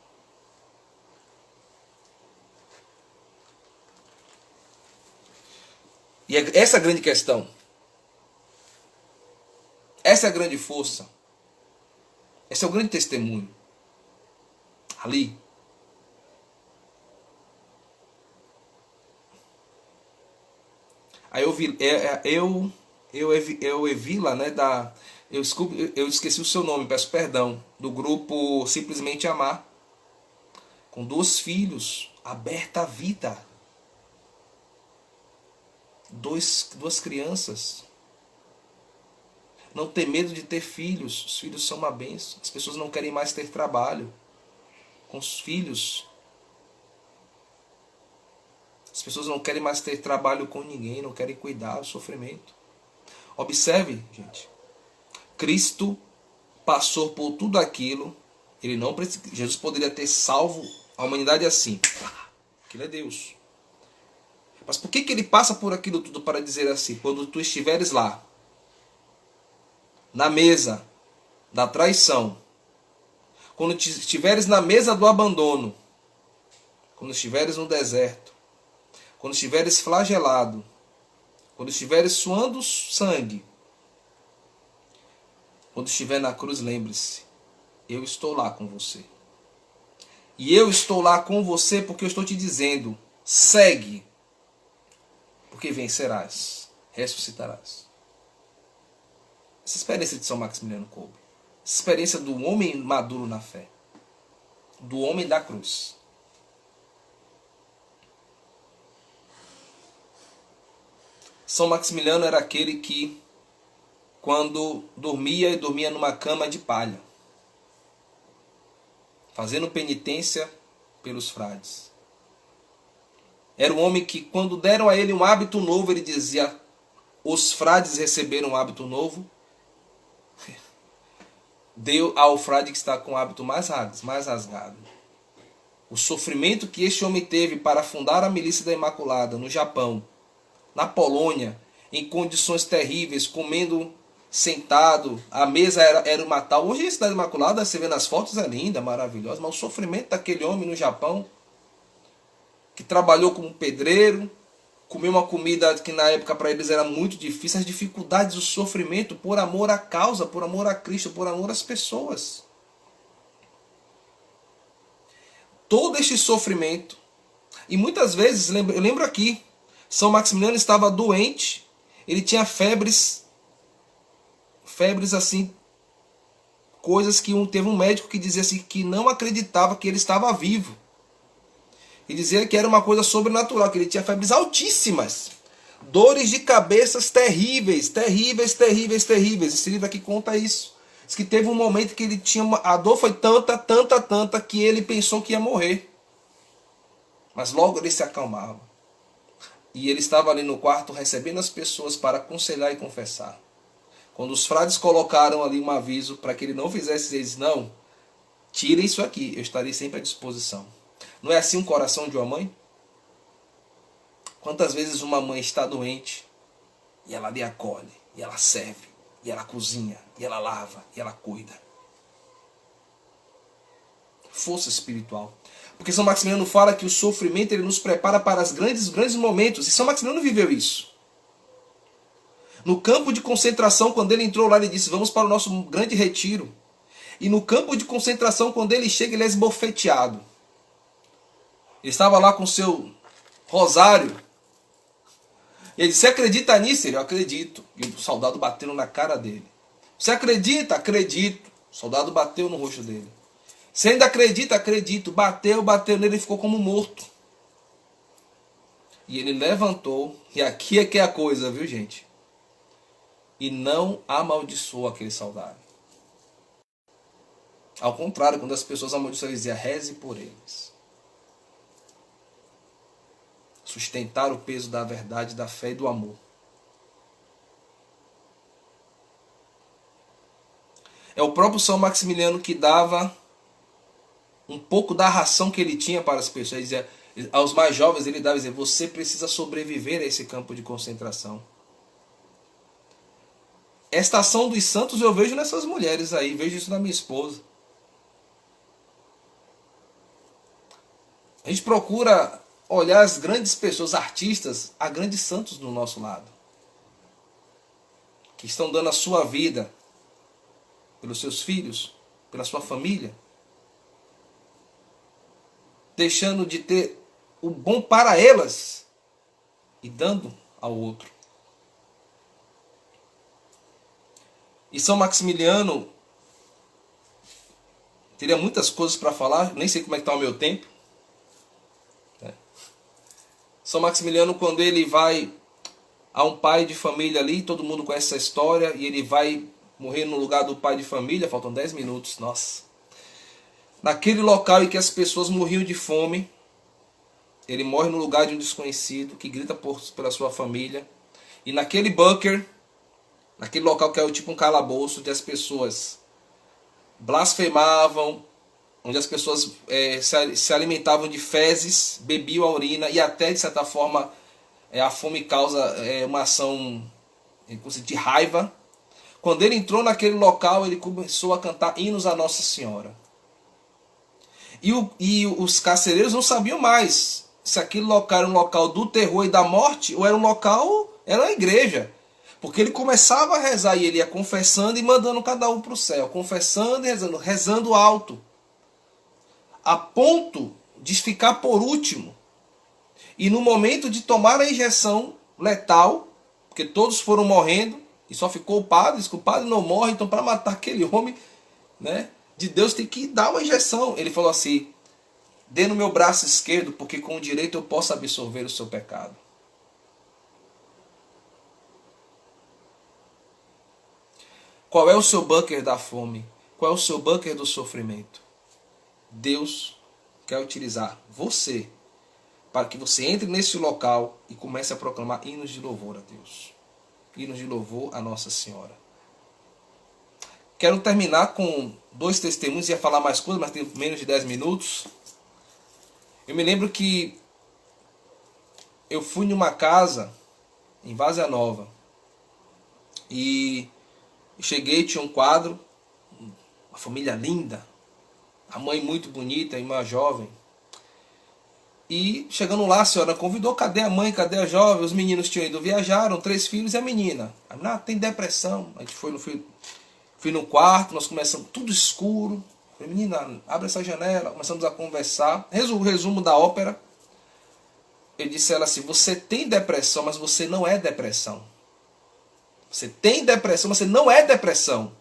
E essa é a grande questão. Essa é a grande força. Esse é o grande testemunho. Ali. Aí eu Evila, né, eu esqueci o seu nome, peço perdão, do grupo Simplesmente Amar, com 2 filhos, aberta à vida. duas crianças. Não ter medo de ter filhos. Os filhos são uma bênção. As pessoas não querem mais ter trabalho com os filhos. As pessoas não querem mais ter trabalho com ninguém, não querem cuidar do sofrimento. Observe, gente. Cristo passou por tudo aquilo. Jesus poderia ter salvo a humanidade assim. Aquilo é Deus. Mas por que ele passa por aquilo tudo para dizer assim? Quando tu estiveres lá, na mesa da traição, quando estiveres na mesa do abandono, quando estiveres no deserto, quando estiveres flagelado, quando estiveres suando sangue, quando estiver na cruz, lembre-se, eu estou lá com você. E eu estou lá com você porque eu estou te dizendo, segue, porque vencerás, ressuscitarás. Essa experiência de São Maximiliano Kolbe, essa experiência do homem maduro na fé, do homem da cruz. São Maximiliano era aquele que, quando dormia numa cama de palha, fazendo penitência pelos frades. Era um homem que, quando deram a ele um hábito novo, ele dizia, os frades receberam um hábito novo, deu ao frade que está com o hábito mais rasgado. O sofrimento que este homem teve para fundar a Milícia da Imaculada no Japão, na Polônia, em condições terríveis, comendo sentado, a mesa era uma tal. Hoje a Cidade Imaculada, você vê nas fotos, é linda, maravilhosa, mas o sofrimento daquele homem no Japão, que trabalhou como pedreiro, comeu uma comida que na época para eles era muito difícil, as dificuldades, o sofrimento por amor à causa, por amor a Cristo, por amor às pessoas. Todo este sofrimento, e muitas vezes, eu lembro aqui, São Maximiliano estava doente, ele tinha febres assim, coisas que teve um médico que dizia assim, que não acreditava que ele estava vivo. E dizia que era uma coisa sobrenatural, que ele tinha febres altíssimas, dores de cabeças terríveis, terríveis, terríveis, terríveis. Esse livro aqui conta isso. Diz que teve um momento que ele tinha a dor foi tanta que ele pensou que ia morrer. Mas logo ele se acalmava. E ele estava ali no quarto recebendo as pessoas para aconselhar e confessar. Quando os frades colocaram ali um aviso para que ele não fizesse, eles não, tire isso aqui, eu estarei sempre à disposição. Não é assim um coração de uma mãe? Quantas vezes uma mãe está doente e ela lhe acolhe, e ela serve, e ela cozinha, e ela lava, e ela cuida. Força espiritual. Porque São Maximiliano fala que o sofrimento ele nos prepara para os grandes momentos. E São Maximiliano viveu isso. No campo de concentração, quando ele entrou lá, ele disse, vamos para o nosso grande retiro. E no campo de concentração, quando ele chega, ele é esbofeteado. Ele estava lá com seu rosário. E ele disse, você acredita nisso? Ele, eu acredito. E o soldado bateu na cara dele. Você acredita? Acredito. O soldado bateu no rosto dele. Você ainda acredita? Acredito. Bateu nele e ficou como morto. E ele levantou. E aqui é que é a coisa, viu, gente? E não amaldiçoou aquele soldado. Ao contrário, quando as pessoas amaldiçoavam, ele dizia, reze por eles. Sustentar o peso da verdade, da fé e do amor. É o próprio São Maximiliano que dava um pouco da ração que ele tinha para as pessoas. Ele dizia, aos mais jovens ele dava, dizia, você precisa sobreviver a esse campo de concentração. Esta ação dos santos eu vejo nessas mulheres aí, vejo isso na minha esposa. A gente procura olhar as grandes pessoas, artistas, há grandes santos do nosso lado. Que estão dando a sua vida pelos seus filhos, pela sua família. Deixando de ter o bom para elas e dando ao outro. E São Maximiliano, teria muitas coisas para falar, nem sei como é que está o meu tempo. São Maximiliano, quando ele vai Há um pai de família ali, todo mundo conhece essa história, e ele vai morrer no lugar do pai de família, faltam 10 minutos, nossa. Naquele local em que as pessoas morriam de fome, ele morre no lugar de um desconhecido que grita pela sua família. E naquele bunker, naquele local que é tipo um calabouço, onde as pessoas blasfemavam, onde as pessoas se alimentavam de fezes, bebiam a urina e até, de certa forma, a fome causa uma ação de raiva. Quando ele entrou naquele local, ele começou a cantar hinos a Nossa Senhora. E os carcereiros não sabiam mais se aquele local era um local do terror e da morte ou era um local, era uma igreja. Porque ele começava a rezar e ele ia confessando e mandando cada um para o céu. Confessando e rezando, rezando alto. A ponto de ficar por último. E no momento de tomar a injeção letal, porque todos foram morrendo, e só ficou o padre, que o padre não morre, então para matar aquele homem, né, de Deus tem que dar uma injeção. Ele falou assim: dê no meu braço esquerdo, porque com o direito eu posso absorver o seu pecado. Qual é o seu bunker da fome? Qual é o seu bunker do sofrimento? Deus quer utilizar você para que você entre nesse local e comece a proclamar hinos de louvor a Deus. Hinos de louvor a Nossa Senhora. Quero terminar com 2 testemunhos, ia falar mais coisas, mas tem menos de 10 minutos. Eu me lembro que eu fui numa casa em Várzea Nova e cheguei, tinha um quadro, uma família linda, a mãe muito bonita e uma jovem. E chegando lá, a senhora convidou: cadê a mãe, cadê a jovem? Os meninos tinham ido viajar, eram 3 filhos e a menina. A menina tem depressão. A gente fui no quarto, nós começamos tudo escuro. Falei: menina, abre essa janela. Começamos a conversar. Resumo da ópera. Eu disse a ela assim: você tem depressão, mas você não é depressão. Você tem depressão, mas você não é depressão.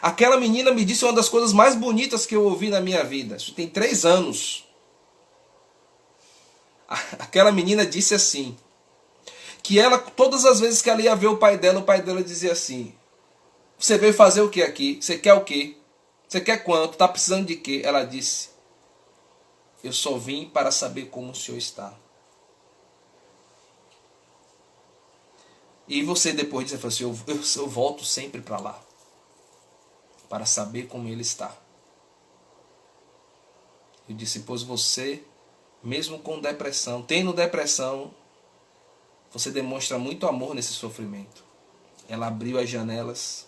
Aquela menina me disse uma das coisas mais bonitas que eu ouvi na minha vida. Isso tem 3 anos. Aquela menina disse assim, que ela, todas as vezes que ela ia ver o pai dela dizia assim: você veio fazer o que aqui? Você quer o quê? Você quer quanto? Está precisando de quê? Ela disse: eu só vim para saber como o senhor está. E você depois disse assim: eu volto sempre para lá, para saber como ele está. Eu disse: pois você, mesmo com depressão, tendo depressão, você demonstra muito amor nesse sofrimento. Ela abriu as janelas,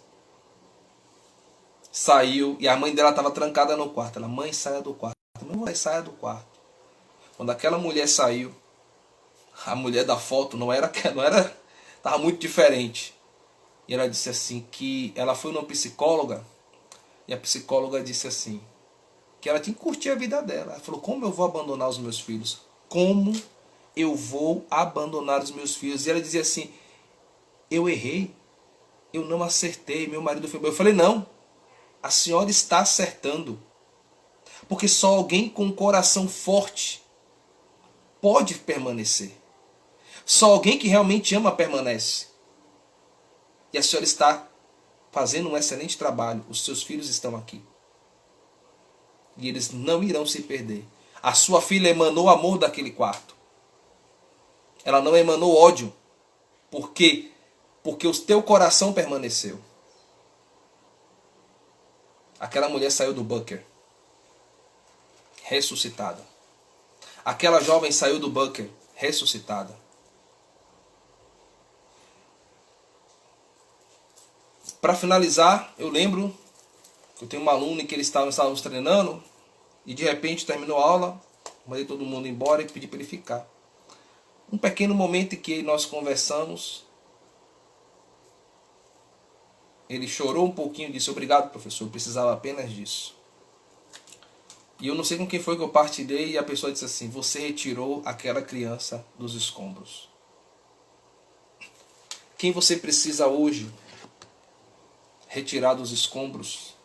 saiu, e a mãe dela estava trancada no quarto. Ela: mãe, saia do quarto. Mãe, saia do quarto. Quando aquela mulher saiu, a mulher da foto não era, estava muito diferente. E ela disse assim que ela foi numa psicóloga, e a psicóloga disse assim, que ela tinha que curtir a vida dela. Ela falou: como eu vou abandonar os meus filhos? Como eu vou abandonar os meus filhos? E ela dizia assim: eu errei, eu não acertei, meu marido foi bom. Eu falei: não, a senhora está acertando. Porque só alguém com um coração forte pode permanecer. Só alguém que realmente ama permanece. E a senhora está fazendo um excelente trabalho. Os seus filhos estão aqui. E eles não irão se perder. A sua filha emanou amor daquele quarto. Ela não emanou ódio. Por quê? Porque o teu coração permaneceu. Aquela mulher saiu do bunker ressuscitada. Aquela jovem saiu do bunker ressuscitada. Para finalizar, eu lembro que eu tenho uma aluna que estávamos treinando e de repente terminou a aula, mandei todo mundo embora e pedi para ele ficar. Um pequeno momento em que nós conversamos, ele chorou um pouquinho e disse: obrigado, professor, eu precisava apenas disso. E eu não sei com quem foi que eu partilhei e a pessoa disse assim: você retirou aquela criança dos escombros. Quem você precisa hoje retirar dos escombros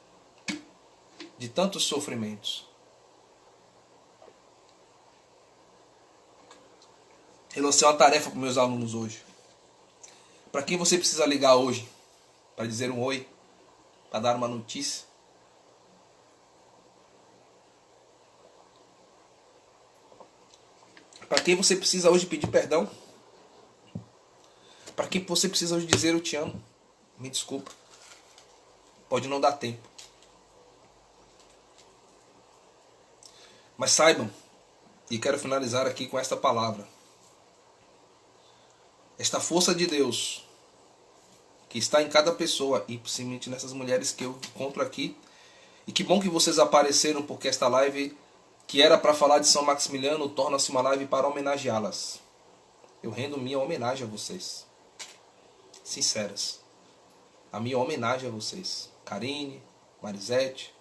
de tantos sofrimentos? Eu lancei uma tarefa para meus alunos hoje. Para quem você precisa ligar hoje? Para dizer um oi? Para dar uma notícia? Para quem você precisa hoje pedir perdão? Para quem você precisa hoje dizer eu te amo? Me desculpa. Pode não dar tempo. Mas saibam, e quero finalizar aqui com esta palavra. Esta força de Deus que está em cada pessoa, e principalmente nessas mulheres que eu encontro aqui. E que bom que vocês apareceram, porque esta live, que era para falar de São Maximiliano, torna-se uma live para homenageá-las. Eu rendo minha homenagem a vocês. Sinceras. A minha homenagem a vocês. Karine, Marisete,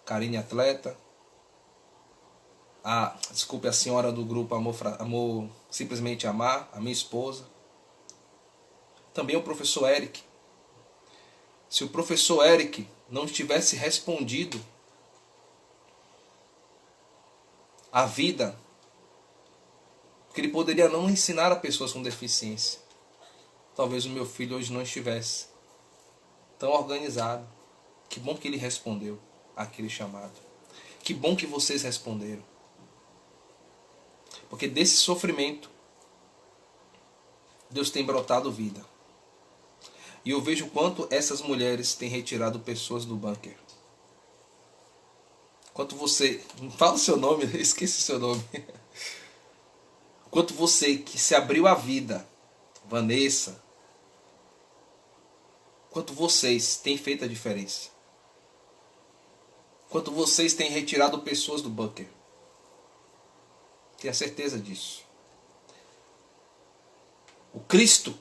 Karine Atleta. Desculpe, a senhora do grupo Amor Simplesmente Amar, a minha esposa. Também o professor Eric. Se o professor Eric não tivesse respondido a vida, que ele poderia não ensinar a pessoas com deficiência, talvez o meu filho hoje não estivesse tão organizado. Que bom que ele respondeu àquele chamado. Que bom que vocês responderam. Porque desse sofrimento Deus tem brotado vida. E eu vejo quanto essas mulheres têm retirado pessoas do bunker. Quanto você... Fala o seu nome, eu esqueci o seu nome. Quanto você que se abriu a vida, Vanessa, quanto vocês têm feito a diferença. Quanto vocês têm retirado pessoas do bunker. Tenha certeza disso. O Cristo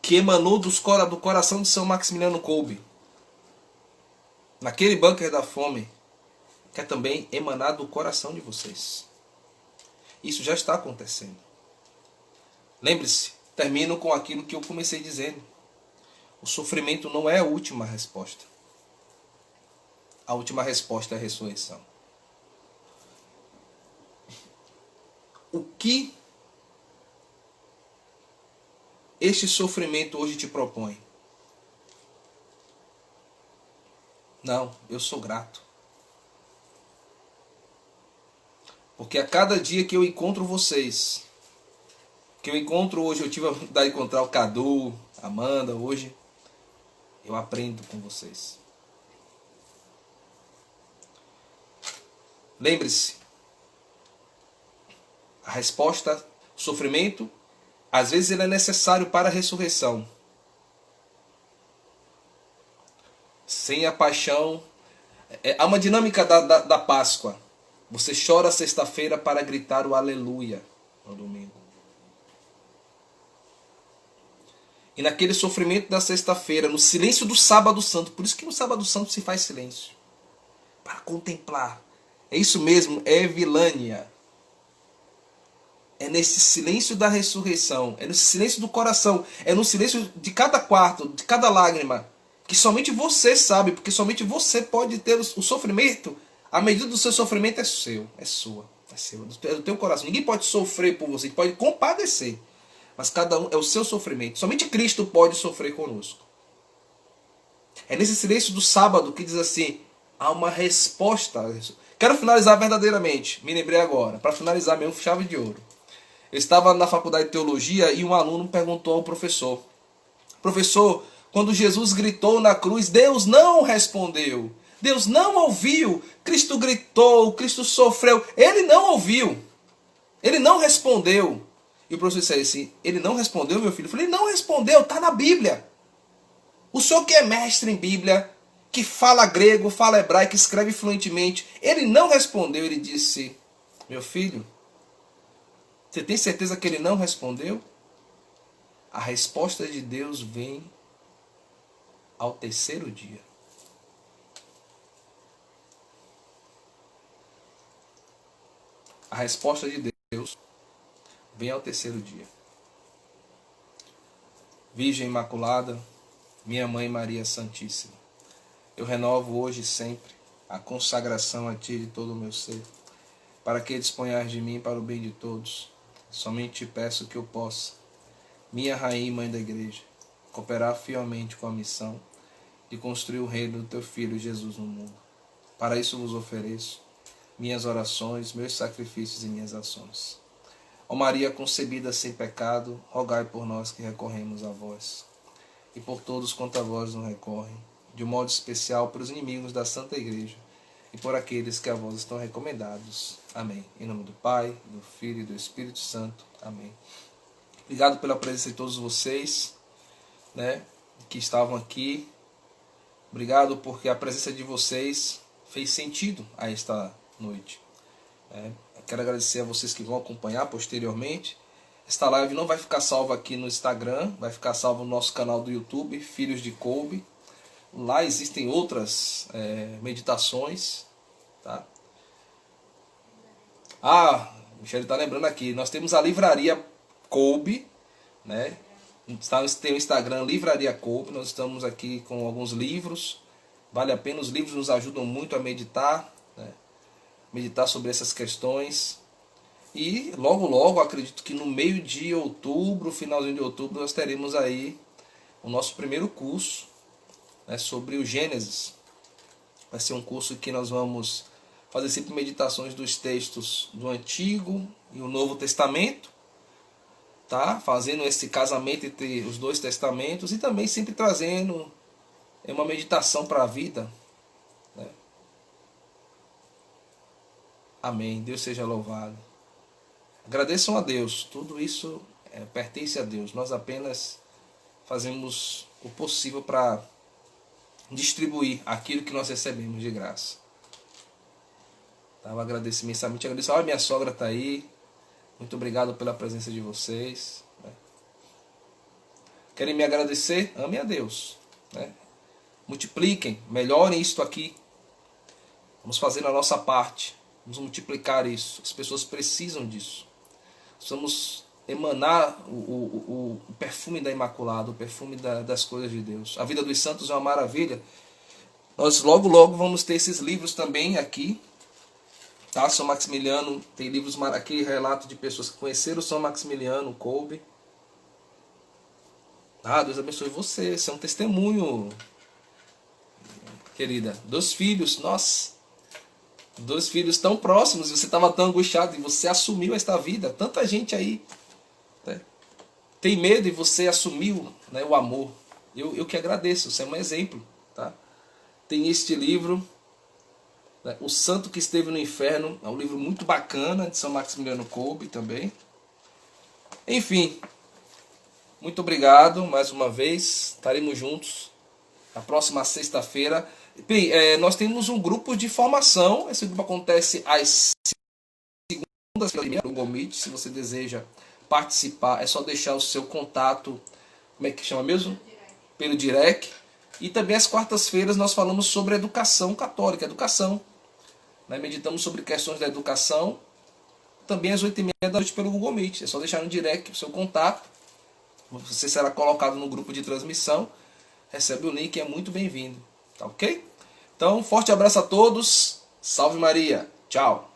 que emanou do coração de São Maximiliano Kolbe, naquele bunker da fome, quer também emanar do coração de vocês. Isso já está acontecendo. Lembre-se, termino com aquilo que eu comecei dizendo. O sofrimento não é a última resposta. A última resposta é a ressurreição. O que este sofrimento hoje te propõe? Não, eu sou grato. Porque a cada dia que eu encontro vocês, que eu encontro hoje, eu tive a oportunidade de encontrar o Cadu, a Amanda hoje, eu aprendo com vocês. Lembre-se, a resposta, o sofrimento, às vezes ele é necessário para a ressurreição. Sem a paixão, há uma dinâmica da Páscoa. Você chora sexta-feira para gritar o aleluia no domingo. E naquele sofrimento da sexta-feira, no silêncio do sábado santo, por isso que no sábado santo se faz silêncio, para contemplar. É isso mesmo, é Vilânia. É nesse silêncio da ressurreição, é nesse silêncio do coração, é no silêncio de cada quarto, de cada lágrima, que somente você sabe, porque somente você pode ter o sofrimento. A medida do seu sofrimento é seu, é sua, é seu, é do teu coração. Ninguém pode sofrer por você, pode compadecer, mas cada um é o seu sofrimento. Somente Cristo pode sofrer conosco. É nesse silêncio do sábado que diz assim, há uma resposta. Quero finalizar verdadeiramente, me lembrei agora, para finalizar mesmo, chave de ouro. Eu estava na faculdade de teologia e um aluno perguntou ao professor: professor, quando Jesus gritou na cruz, Deus não respondeu. Deus não ouviu. Cristo gritou, Cristo sofreu. Ele não ouviu. Ele não respondeu. E o professor disse assim, ele não respondeu, meu filho? Eu falei, não respondeu, está na Bíblia. O senhor que é mestre em Bíblia, que fala grego, fala hebraico, escreve fluentemente, ele não respondeu. Ele disse, meu filho, você tem certeza que ele não respondeu? A resposta de Deus vem ao terceiro dia. A resposta de Deus vem ao terceiro dia. Virgem Imaculada, minha Mãe Maria Santíssima, eu renovo hoje e sempre a consagração a Ti de todo o meu ser, para que disponhas de mim para o bem de todos. Somente te peço que eu possa, minha Rainha e Mãe da Igreja, cooperar fielmente com a missão de construir o reino do teu Filho Jesus no mundo. Para isso vos ofereço minhas orações, meus sacrifícios e minhas ações. Ó Maria concebida sem pecado, rogai por nós que recorremos a vós, e por todos quanto a vós não recorrem, de um modo especial para os inimigos da Santa Igreja, e por aqueles que a vós estão recomendados. Amém. Em nome do Pai, do Filho e do Espírito Santo. Amém. Obrigado pela presença de todos vocês, que estavam aqui. Obrigado porque a presença de vocês fez sentido a esta noite. Quero agradecer a vocês que vão acompanhar posteriormente. Esta live não vai ficar salva aqui no Instagram, vai ficar salva no nosso canal do YouTube, Filhos de Kolbe. Lá existem outras meditações. Tá? Michele está lembrando aqui, nós temos a Livraria Kolbe, né? Tem o Instagram Livraria Kolbe, nós estamos aqui com alguns livros, vale a pena, os livros nos ajudam muito a meditar, né? Meditar sobre essas questões. E logo logo, acredito que no meio de outubro, finalzinho de outubro, nós teremos aí o nosso primeiro curso, né, sobre o Gênesis. Vai ser um curso que nós vamos fazer sempre meditações dos textos do Antigo e o Novo Testamento, tá? Fazendo esse casamento entre os dois testamentos e também sempre trazendo uma meditação para a vida, né? Amém. Deus seja louvado. Agradeçam a Deus. Tudo isso pertence a Deus. Nós apenas fazemos o possível para distribuir aquilo que nós recebemos de graça. Eu agradeço imensamente. Agradeço. Olha, minha sogra está aí. Muito obrigado pela presença de vocês. Querem me agradecer? Amem a Deus. Multipliquem, melhorem isto aqui. Vamos fazer a nossa parte. Vamos multiplicar isso. As pessoas precisam disso. Vamos emanar o perfume da Imaculada, o perfume das coisas de Deus. A vida dos santos é uma maravilha. Nós logo vamos ter esses livros também aqui. Tá? São Maximiliano, tem livros aqui, relato de pessoas que conheceram São Maximiliano Kolbe. Deus abençoe você. Você é um testemunho, querida. 2 filhos, nossa. 2 filhos tão próximos, você estava tão angustiado e você assumiu esta vida. Tanta gente aí, né, tem medo e você assumiu, né, o amor. Eu que agradeço, você é um exemplo. Tá? Tem este livro, né, O Santo que Esteve no Inferno. É um livro muito bacana, de São Maximiliano Kolbe também. Enfim, muito obrigado mais uma vez. Estaremos juntos na próxima sexta-feira. Bem, nós temos um grupo de formação. Esse grupo acontece às segundas-feiras no Google Meet. Se você deseja participar, é só deixar o seu contato. Como é que chama mesmo? Pelo direct. E também às quartas-feiras nós falamos sobre educação católica, educação. Meditamos sobre questões da educação. Também às 8h30 da noite pelo Google Meet. É só deixar no direct o seu contato. Você será colocado no grupo de transmissão. Recebe o link e é muito bem-vindo. Tá ok? Então, forte abraço a todos. Salve Maria. Tchau.